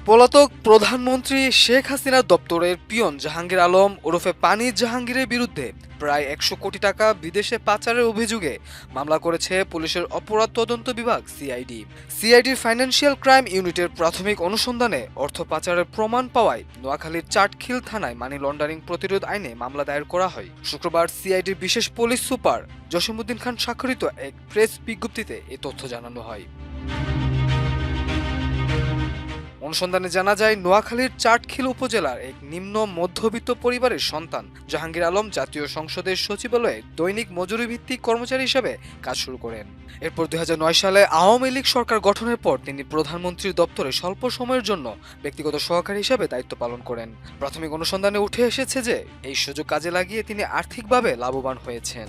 পলাতক প্রধানমন্ত্রী শেখ হাসিনার দপ্তরের পিয়ন জাহাঙ্গীর আলম ওরফে পানি জাহাঙ্গীরের বিরুদ্ধে প্রায় ১০০ কোটি টাকা বিদেশে পাচারের অভিযোগে মামলা করেছে পুলিশের অপরাধ তদন্ত বিভাগ সিআইডি। সিআইডির ফাইন্যান্সিয়াল ক্রাইম ইউনিটের প্রাথমিক অনুসন্ধানে অর্থ পাচারের প্রমাণ পাওয়ায় নোয়াখালীর চাটখিল থানায় মানি লন্ডারিং প্রতিরোধ আইনে মামলা দায়ের করা হয়। শুক্রবার সিআইডির বিশেষ পুলিশ সুপার জসিমউদ্দিন খান স্বাক্ষরিত এক প্রেস বিজ্ঞপ্তিতে এ তথ্য জানানো হয়। অনুসন্ধানে জানা যায়, নোয়াখালীর চাটখিল উপজেলার এক নিম্ন মধ্যবিত্ত পরিবারের সন্তান জাহাঙ্গীর আলম জাতীয় সংসদের সচিবালয়ে দৈনিক মজুরি ভিত্তিক কর্মচারী হিসেবে কাজ শুরু করেন। এরপর ২০০৯ সালে আওয়ামী লীগ সরকার গঠনের পর তিনি প্রধানমন্ত্রীর দপ্তরে স্বল্প সময়ের জন্য ব্যক্তিগত সহকারী হিসেবে দায়িত্ব পালন করেন। প্রাথমিক অনুসন্ধানে উঠে এসেছে যে এই সুযোগ কাজে লাগিয়ে তিনি আর্থিকভাবে লাভবান হয়েছেন।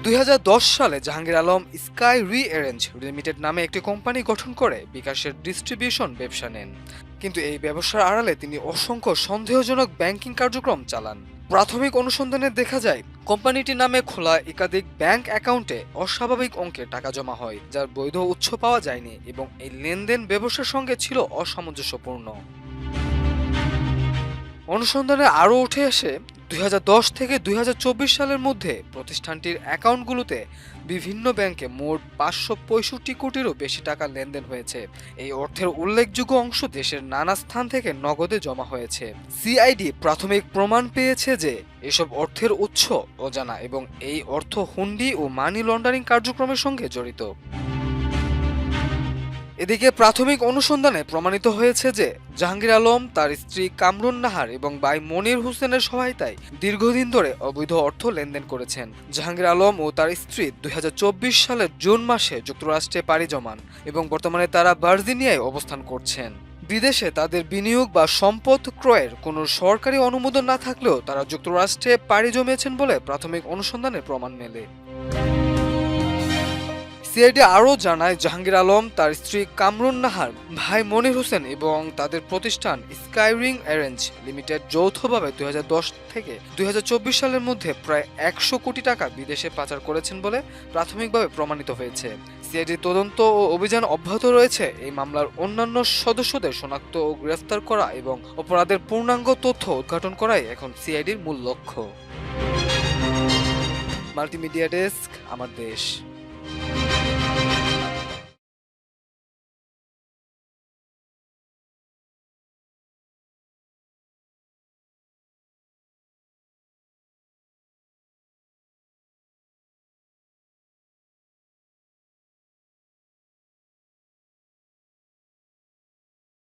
২০১০ সালে জাহাঙ্গীর আলম স্কাই রি-অ্যারেঞ্জ লিমিটেড নামে একটি কোম্পানি গঠন করে বিকাশের ডিস্ট্রিবিউশন ব্যবসা নেন। কিন্তু এই ব্যবসার আড়ালে তিনি অসংখ্য সন্দেহজনক ব্যাংকিং কার্যক্রম চালান। প্রাথমিক অনুসন্ধানে দেখা যায়, কোম্পানিটির নামে খোলা একাধিক ব্যাংক অ্যাকাউন্টে অস্বাভাবিক অঙ্কের টাকা জমা হয়, যার বৈধ উৎস পাওয়া যায়নি এবং এই লেনদেন ব্যবসার সঙ্গে ছিল অসামঞ্জস্যপূর্ণ। অনুসন্ধানে আরও উঠে আসে, ২০১০ থেকে ২০২৪ সালের মধ্যে প্রতিষ্ঠানটির অ্যাকাউন্টগুলোতে বিভিন্ন ব্যাংকে মোট ৫৬৫ কোটিরও বেশি টাকা লেনদেন হয়েছে। এই অর্থের উল্লেখযোগ্য অংশ দেশের নানা স্থান থেকে নগদে জমা হয়েছে। সিআইডি প্রাথমিক প্রমাণ পেয়েছে যে এসব অর্থের উৎস অজানা এবং এই অর্থ হুন্ডি ও মানি লন্ডারিং কার্যক্রমের সঙ্গে জড়িত। এদিকে প্রাথমিক অনুসন্ধানে প্রমাণিত হয়েছে যে জাহাঙ্গীর আলম তার স্ত্রী কামরুন নাহার এবং ভাই মনির হোসেনের সহায়তায় দীর্ঘদিন ধরে অবৈধ অর্থ লেনদেন করেছেন। জাহাঙ্গীর আলম ও তার স্ত্রী ২০২৪ সালের জুন মাসে যুক্তরাষ্ট্রে পাড়ি জমান এবং বর্তমানে তারা ভার্জিনিয়ায় অবস্থান করছেন। বিদেশে তাদের বিনিয়োগ বা সম্পদ ক্রয়ের কোনো সরকারি অনুমোদন না থাকলেও তারা যুক্তরাষ্ট্রে পাড়ি জমিয়েছেন বলে প্রাথমিক অনুসন্ধানে প্রমাণ মেলে। সিআইডি আরও জানায়, জাহাঙ্গীর আলম, তার স্ত্রী কামরুন নাহার, ভাই মনির হোসেন এবং তাদের প্রতিষ্ঠান স্কাই রি-অ্যারেঞ্জ লিমিটেড যৌথভাবে ২০১০ থেকে ২০২৪ সালের মধ্যে প্রায় ১০০ কোটি টাকা বিদেশে পাচার করেছেন বলে প্রাথমিকভাবে প্রমাণিত হয়েছে। সিআইডির তদন্ত ও অভিযান অব্যাহত রয়েছে। এই মামলার অন্যান্য সদস্যদের শনাক্ত ও গ্রেফতার করা এবং অপরাধের পূর্ণাঙ্গ তথ্য উদ্ঘাটন করাই এখন সিআইডির মূল লক্ষ্য। মাল্টিমিডিয়া ডেস্ক, আমার দেশ।